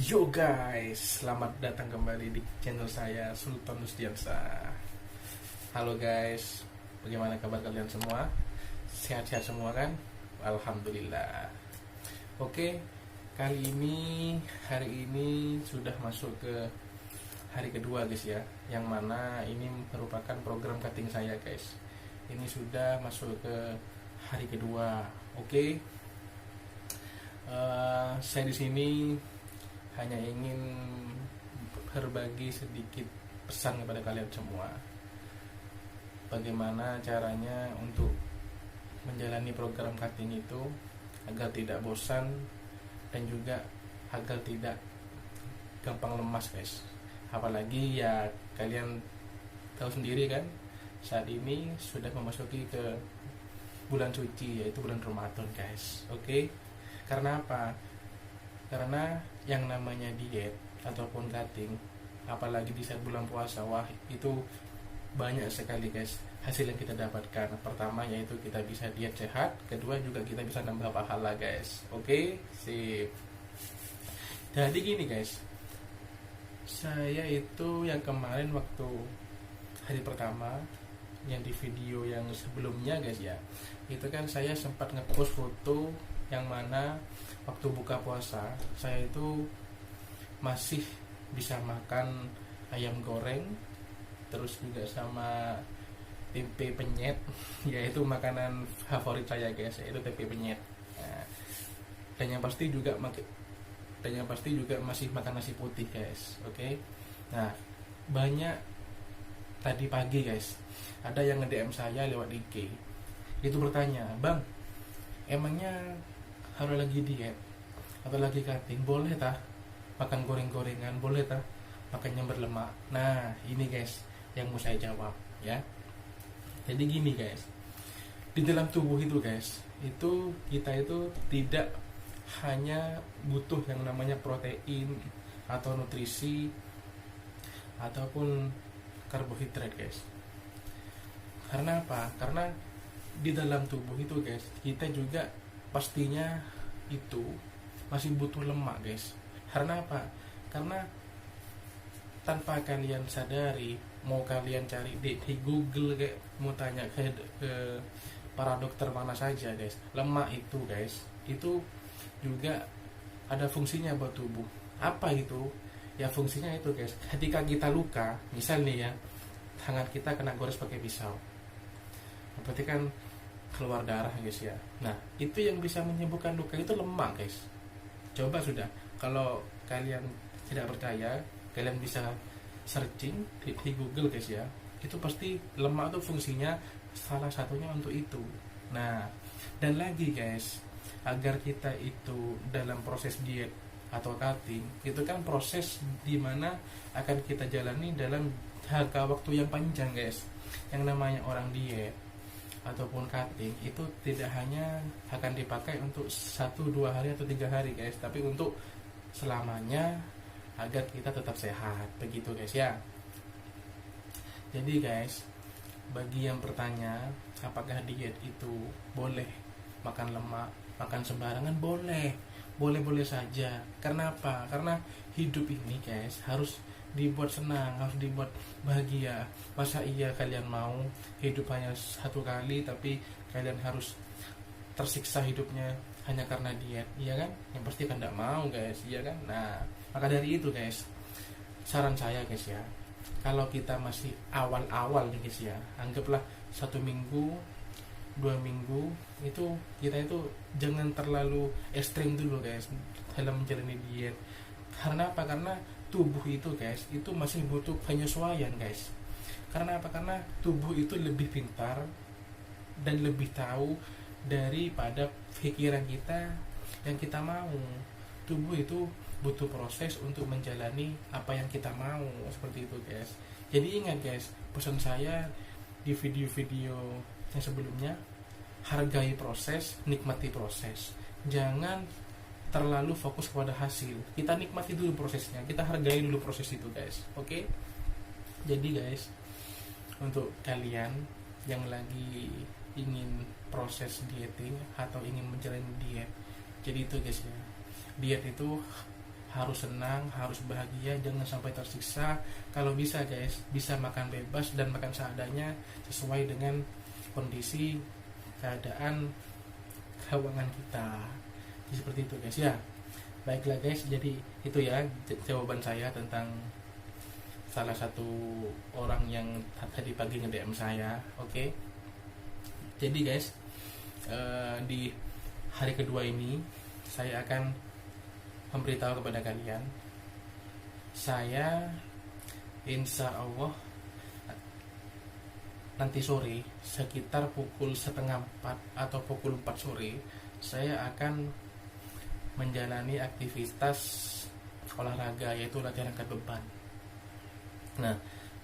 Yo guys, selamat datang kembali di channel saya Sultan Nusdiansa. Halo guys, bagaimana kabar kalian semua? Sehat-sehat semua kan? Alhamdulillah. Oke, hari ini sudah masuk ke hari kedua guys ya. Yang mana ini merupakan program cutting saya guys. Ini sudah masuk ke hari kedua. Oke. Saya di sini hanya ingin berbagi sedikit pesan kepada kalian semua. Bagaimana caranya untuk menjalani program cutting itu agar tidak bosan dan juga agar tidak gampang lemas guys. Apalagi ya kalian tahu sendiri kan, saat ini sudah memasuki ke bulan suci, yaitu bulan Ramadan guys. Oke. Karena apa? Karena yang namanya diet ataupun cutting, apalagi di saat bulan puasa, wah itu banyak sekali guys hasil yang kita dapatkan. Pertama yaitu kita bisa diet sehat, kedua juga kita bisa nambah pahala guys. Oke, sip. Jadi gini guys, saya itu yang kemarin waktu hari pertama, yang di video yang sebelumnya guys ya, itu kan saya sempat ngepost foto yang mana waktu buka puasa saya itu masih bisa makan ayam goreng, terus juga sama tempe penyet yaitu makanan favorit saya guys, yaitu tempe penyet. Nah, dan yang pasti juga masih makan nasi putih guys. Oke. Nah, banyak tadi pagi guys ada yang nge-DM saya lewat IG, itu bertanya, "Bang, emangnya kalau lagi diet atau lagi cutting boleh tah makan goreng-gorengan, boleh tah makan yang berlemak?" Nah ini guys yang mau saya jawab ya. Jadi gini guys, di dalam tubuh itu guys, itu kita itu tidak hanya butuh yang namanya protein atau nutrisi ataupun karbohidrat guys. Karena apa? Karena di dalam tubuh itu guys, kita juga pastinya itu masih butuh lemak guys. Karena apa? Karena tanpa kalian sadari, mau kalian cari di Google kayak mau tanya ke para dokter mana saja guys, lemak itu guys itu juga ada fungsinya buat tubuh. Apa itu? Ya fungsinya itu guys, ketika kita luka, misal nih ya, tangan kita kena gores pakai pisau, berarti kan keluar darah guys ya. Nah itu yang bisa menyembuhkan luka itu lemak guys. Coba sudah, kalau kalian tidak percaya, kalian bisa searching di Google guys ya. Itu pasti lemak itu fungsinya salah satunya untuk itu. Nah dan lagi guys, agar kita itu dalam proses diet atau cutting, itu kan proses dimana akan kita jalani dalam jangka waktu yang panjang guys. Yang namanya orang diet ataupun cutting itu tidak hanya akan dipakai untuk 1-2 hari atau 3 hari guys, tapi untuk selamanya agar kita tetap sehat, begitu guys ya. Jadi guys, bagi yang bertanya apakah diet itu boleh makan lemak, makan sembarangan, boleh saja. Karena apa? Karena hidup ini guys harus dibuat senang, harus dibuat bahagia. Masa iya kalian mau hidup hanya satu kali tapi kalian harus tersiksa hidupnya hanya karena diet? Iya kan? Yang pasti kan tidak mau guys, iya kan? Nah maka dari itu guys, saran saya guys ya, kalau kita masih awal-awal nih guys ya, anggaplah 1 minggu 2 minggu, itu kita itu jangan terlalu ekstrim dulu guys dalam menjalani diet. Karena apa? Karena tubuh itu guys, itu masih butuh penyesuaian guys. Karena apa? Karena tubuh itu lebih pintar dan lebih tahu daripada pikiran kita yang kita mau. Tubuh itu butuh proses untuk menjalani apa yang kita mau, seperti itu guys. Jadi ingat guys, pesan saya di video-video yang sebelumnya, hargai proses, nikmati proses. Jangan terlalu fokus pada hasil. Kita nikmati dulu prosesnya, kita hargai dulu proses itu guys. Oke. Jadi guys, untuk kalian yang lagi ingin proses dieting atau ingin menjalani diet, jadi itu guys ya, diet itu harus senang, harus bahagia, jangan sampai tersiksa. Kalau bisa guys, bisa makan bebas dan makan seadanya sesuai dengan kondisi keadaan keuangan kita. Jadi seperti itu guys ya. Baiklah guys, jadi itu ya jawaban saya tentang salah satu orang yang tadi pagi nge-DM saya. Oke. Jadi guys, di hari kedua ini saya akan memberitahu kepada kalian, saya insya Allah nanti sore sekitar pukul setengah 4 atau pukul 4 sore saya akan menjalani aktivitas olahraga, yaitu latihan angkat beban. Nah,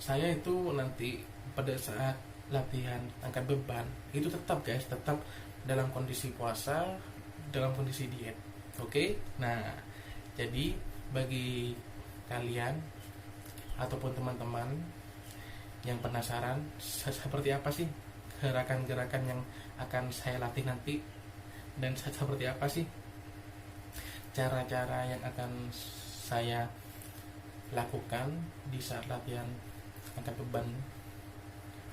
saya itu nanti pada saat latihan angkat beban itu tetap guys, tetap dalam kondisi puasa, dalam kondisi diet. Oke. Nah, jadi bagi kalian ataupun teman-teman yang penasaran seperti apa sih gerakan-gerakan yang akan saya latih nanti, dan seperti apa sih cara-cara yang akan saya lakukan di saat latihan angkat beban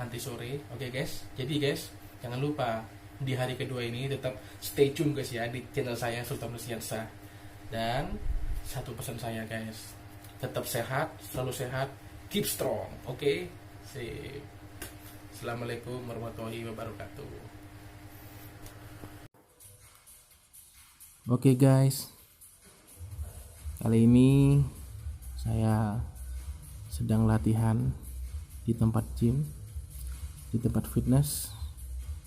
nanti sore. Oke guys, jadi guys jangan lupa di hari kedua ini tetap stay tune guys ya di channel saya Sultan Nursiansyah. Dan satu pesan saya guys, tetap sehat, selalu sehat, keep strong. Oke. Sip. Assalamualaikum warahmatullahi wabarakatuh. Oke guys, kali ini saya sedang latihan di tempat gym, di tempat fitness.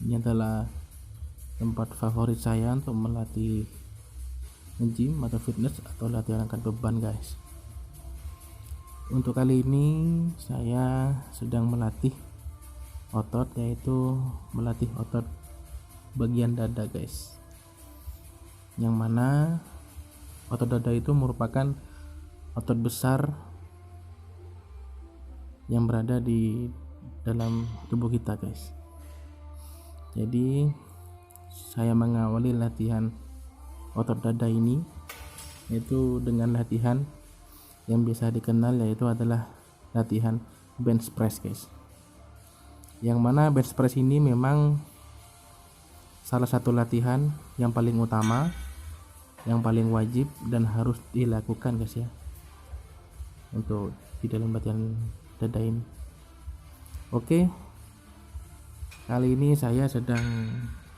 Ini adalah tempat favorit saya untuk melatih gym atau fitness atau latihan angkat beban guys. Untuk kali ini saya sedang melatih otot, yaitu melatih otot bagian dada guys, yang mana otot dada itu merupakan otot besar yang berada di dalam tubuh kita guys. Jadi saya mengawali latihan otot dada ini yaitu dengan latihan yang biasa dikenal, yaitu adalah latihan bench press guys, yang mana bench press ini memang salah satu latihan yang paling utama, yang paling wajib dan harus dilakukan guys ya, untuk di dalam latihan dada ini. Oke, kali ini saya sedang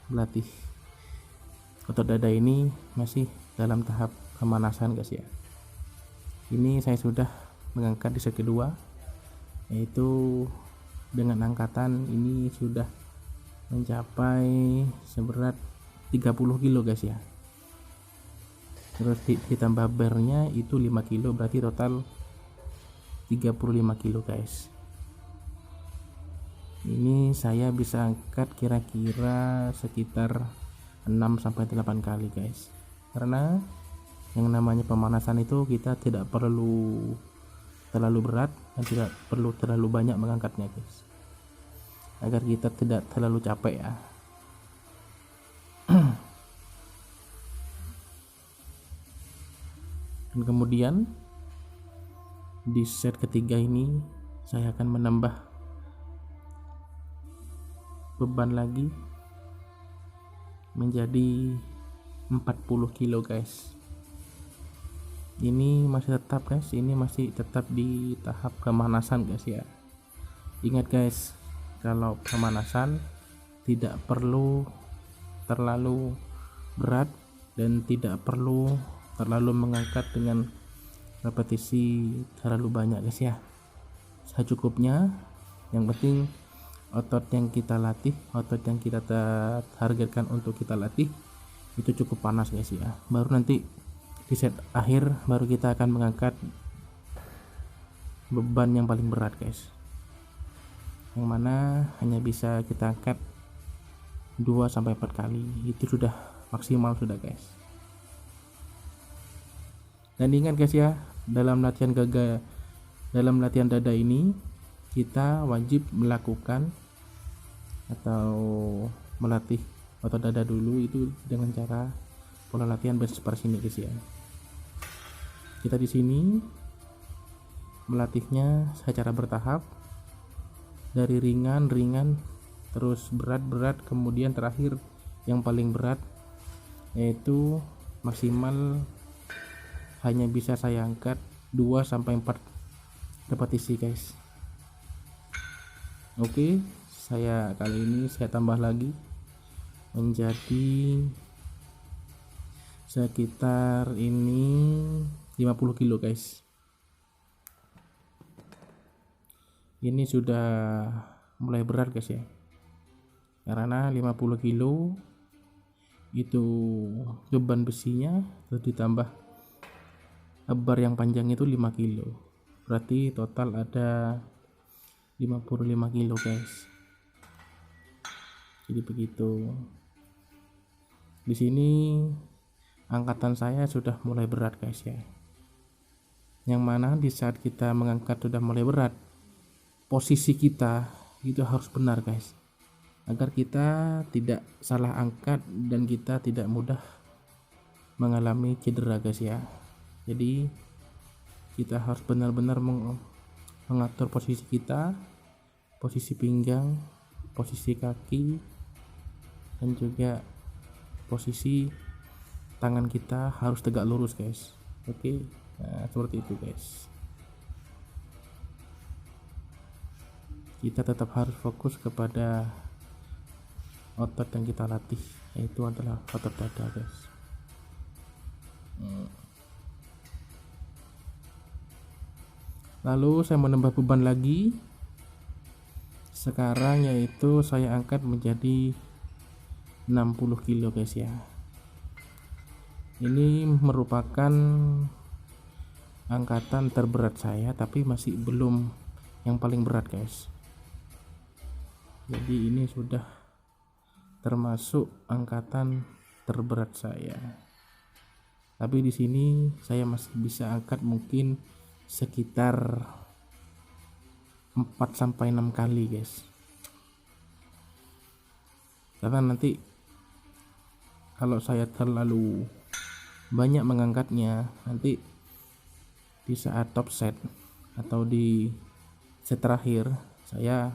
melatih otot dada ini masih dalam tahap pemanasan guys ya. Ini saya sudah mengangkat di set kedua, yaitu dengan angkatan ini sudah mencapai seberat 30 kilo guys ya. Terus ditambah barnya itu 5 kilo, berarti total 35 kilo guys. Ini saya bisa angkat kira-kira sekitar 6-8 kali guys, karena yang namanya pemanasan itu kita tidak perlu terlalu berat dan tidak perlu terlalu banyak mengangkatnya guys, agar kita tidak terlalu capek ya. Dan kemudian di set ketiga ini saya akan menambah beban lagi menjadi 40 kilo guys. Ini masih tetap guys, ini masih tetap di tahap pemanasan guys ya. Ingat guys, kalau pemanasan tidak perlu terlalu berat dan tidak perlu terlalu mengangkat dengan repetisi terlalu banyak guys ya. Secukupnya, yang penting otot yang kita latih, otot yang kita targetkan untuk kita latih itu cukup panas guys ya. Baru nanti di set akhir baru kita akan mengangkat beban yang paling berat guys, yang mana hanya bisa kita angkat 2-4 kali, itu sudah maksimal sudah guys. Dan ingat guys ya, dalam latihan dada ini kita wajib melakukan atau melatih otot dada dulu itu dengan cara pola latihan bench press ini guys ya. Kita di sini melatihnya secara bertahap, dari ringan terus berat, kemudian terakhir yang paling berat, yaitu maksimal hanya bisa saya angkat 2-4 repetisi guys. Oke, kali ini saya tambah lagi menjadi sekitar ini 50 kilo guys. Ini sudah mulai berat guys ya, karena 50 kilo itu beban besinya, terus ditambah bar yang panjang itu 5 kilo, berarti total ada 55 kilo guys. Jadi begitu. Di sini angkatan saya sudah mulai berat guys ya, yang mana di saat kita mengangkat sudah mulai berat, posisi kita itu harus benar guys, agar kita tidak salah angkat dan kita tidak mudah mengalami cedera guys ya. Jadi kita harus benar-benar mengatur posisi kita, posisi pinggang, posisi kaki, dan juga posisi tangan kita harus tegak lurus guys. Oke, nah seperti itu guys. Kita tetap harus fokus kepada otot yang kita latih, yaitu adalah otot dada guys. Lalu saya menambah beban lagi sekarang, yaitu saya angkat menjadi 60 kilo guys ya. Ini merupakan angkatan terberat saya, tapi masih belum yang paling berat guys. Jadi ini sudah termasuk angkatan terberat saya. Tapi di sini saya masih bisa angkat mungkin sekitar 4-6 kali guys. Karena nanti kalau saya terlalu banyak mengangkatnya, nanti di saat top set atau di set terakhir saya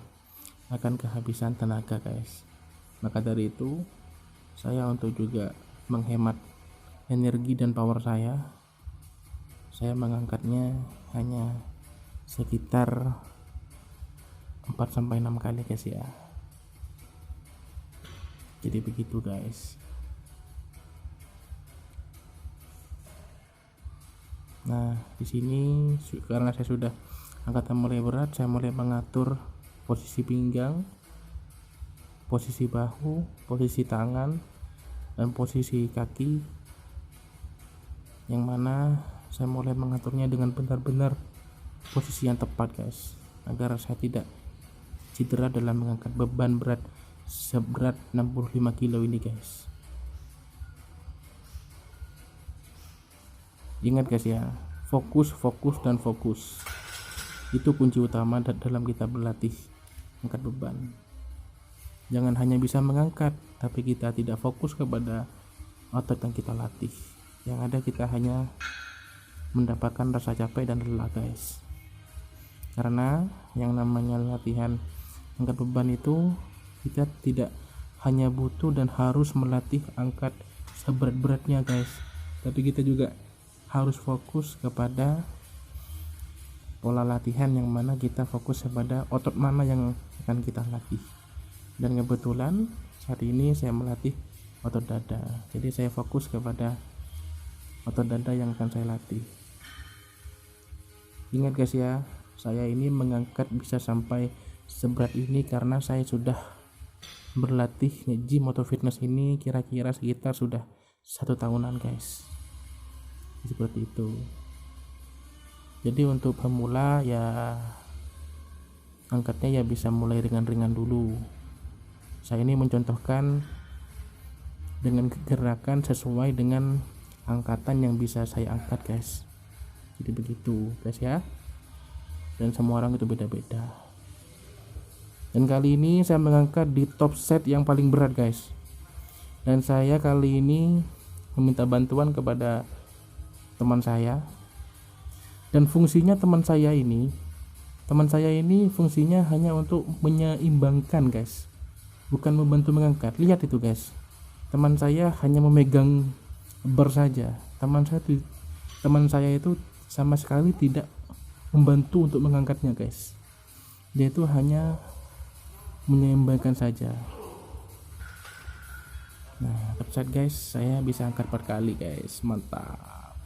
akan kehabisan tenaga guys. Maka dari itu saya, untuk juga menghemat energi dan power saya mengangkatnya hanya sekitar 4-6 kali guys ya. Jadi begitu guys. Nah, di sini karena saya sudah angkatan mulai berat, saya mulai mengatur posisi pinggang, posisi bahu, posisi tangan, dan posisi kaki, yang mana saya mulai mengaturnya dengan benar-benar posisi yang tepat guys, agar saya tidak cedera dalam mengangkat beban berat seberat 65 kilo ini guys. Ingat guys ya, fokus itu kunci utama dalam kita berlatih angkat beban. Jangan hanya bisa mengangkat tapi kita tidak fokus kepada otot yang kita latih. Yang ada kita hanya mendapatkan rasa capek dan lelah guys. Karena yang namanya latihan angkat beban itu, kita tidak hanya butuh dan harus melatih angkat seberat-beratnya guys, tapi kita juga harus fokus kepada pola latihan, yang mana kita fokus kepada otot mana yang akan kita latih. Dan kebetulan saat ini saya melatih otot dada, jadi saya fokus kepada otot dada yang akan saya latih. Ingat guys ya, saya ini mengangkat bisa sampai seberat ini karena saya sudah berlatih nge-gym atau fitness ini kira-kira sekitar sudah 1 tahunan guys. Seperti itu. Jadi untuk pemula ya angkatnya ya bisa mulai ringan-ringan dulu. Saya ini mencontohkan dengan gerakan sesuai dengan angkatan yang bisa saya angkat guys. Jadi begitu guys ya. Dan semua orang itu beda-beda. Dan kali ini saya mengangkat di top set yang paling berat guys. Dan saya kali ini meminta bantuan kepada teman saya Dan fungsinya teman saya ini fungsinya hanya untuk menyeimbangkan guys, bukan membantu mengangkat. Lihat itu guys, teman saya hanya memegang bar saja. Teman saya itu sama sekali tidak membantu untuk mengangkatnya guys. Dia itu hanya menyeimbangkan saja. Nah, tepat guys, saya bisa angkat 4 kali guys, mantap.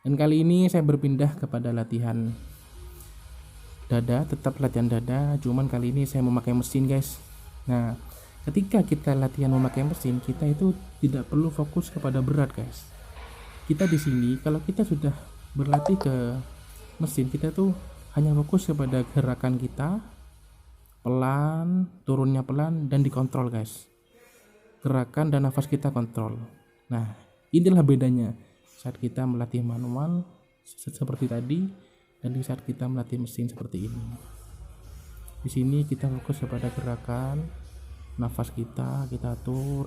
Dan kali ini saya berpindah kepada latihan dada, tetap latihan dada, cuman kali ini saya memakai mesin guys. Nah, ketika kita latihan memakai mesin, kita itu tidak perlu fokus kepada berat guys. Kita di sini kalau kita sudah berlatih ke mesin, kita tuh hanya fokus kepada gerakan kita, pelan, turunnya pelan, dan dikontrol guys. Gerakan dan nafas kita kontrol. Nah, inilah bedanya saat kita melatih manual seperti tadi dan di saat kita melatih mesin seperti ini. Di sini kita fokus kepada gerakan, nafas kita atur,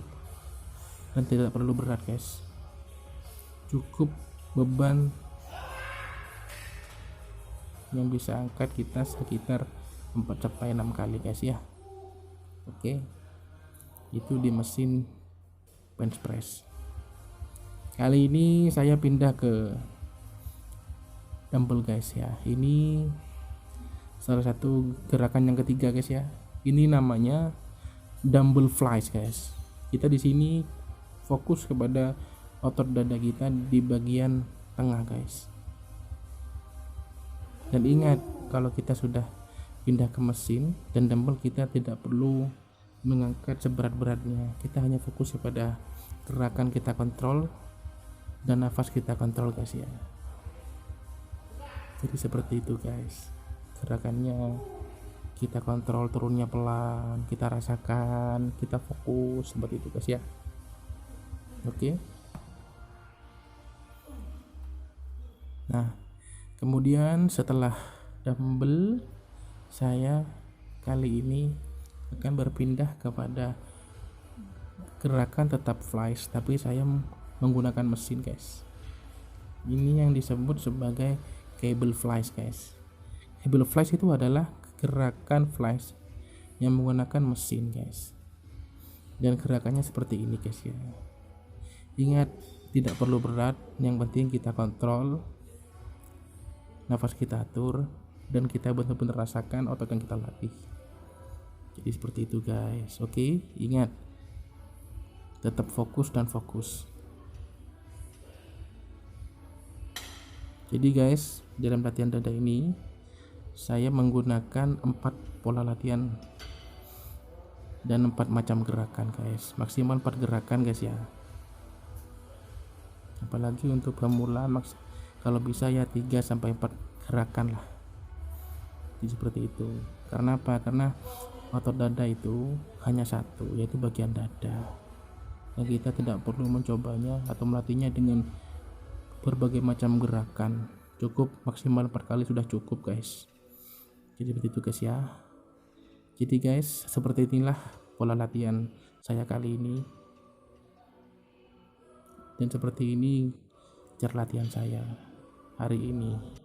dan tidak perlu berat guys. Cukup beban yang bisa angkat kita sekitar 4-6 kali guys ya. Oke, itu di mesin bench press. Kali ini saya pindah ke dumbbell guys ya. Ini salah satu gerakan yang ketiga guys ya. Ini namanya dumbbell flies guys. Kita di sini fokus kepada otot dada kita di bagian tengah guys. Dan ingat, kalau kita sudah pindah ke mesin dan dumbbell, kita tidak perlu mengangkat seberat-beratnya. Kita hanya fokus kepada gerakan kita kontrol dan nafas kita kontrol guys ya. Jadi seperti itu guys, gerakannya kita kontrol, turunnya pelan, kita rasakan, kita fokus, seperti itu guys ya. Oke. Nah, kemudian setelah dumbbell, saya kali ini akan berpindah kepada gerakan tetap flies, tapi saya menggunakan mesin guys. Ini yang disebut sebagai cable flies guys. Cable flies itu adalah gerakan flies yang menggunakan mesin guys. Dan gerakannya seperti ini guys ya. Ingat, tidak perlu berat, yang penting kita kontrol, nafas kita atur, dan kita benar-benar rasakan otot yang kita latih. Jadi seperti itu guys. Oke, ingat, tetap fokus dan fokus. Jadi guys, dalam latihan dada ini saya menggunakan 4 pola latihan dan 4 macam gerakan guys. Maksimal 4 gerakan guys ya. Apalagi untuk pemula kalau bisa ya 3-4 gerakan lah. Jadi seperti itu. Karena apa? Karena otot dada itu hanya satu, yaitu bagian dada. Dan kita tidak perlu mencobanya atau melatihnya dengan berbagai macam gerakan. Cukup maksimal 4 kali sudah cukup guys. Jadi seperti itu guys ya. Jadi guys, seperti inilah pola latihan saya kali ini. Dan seperti ini cara latihan saya hari ini.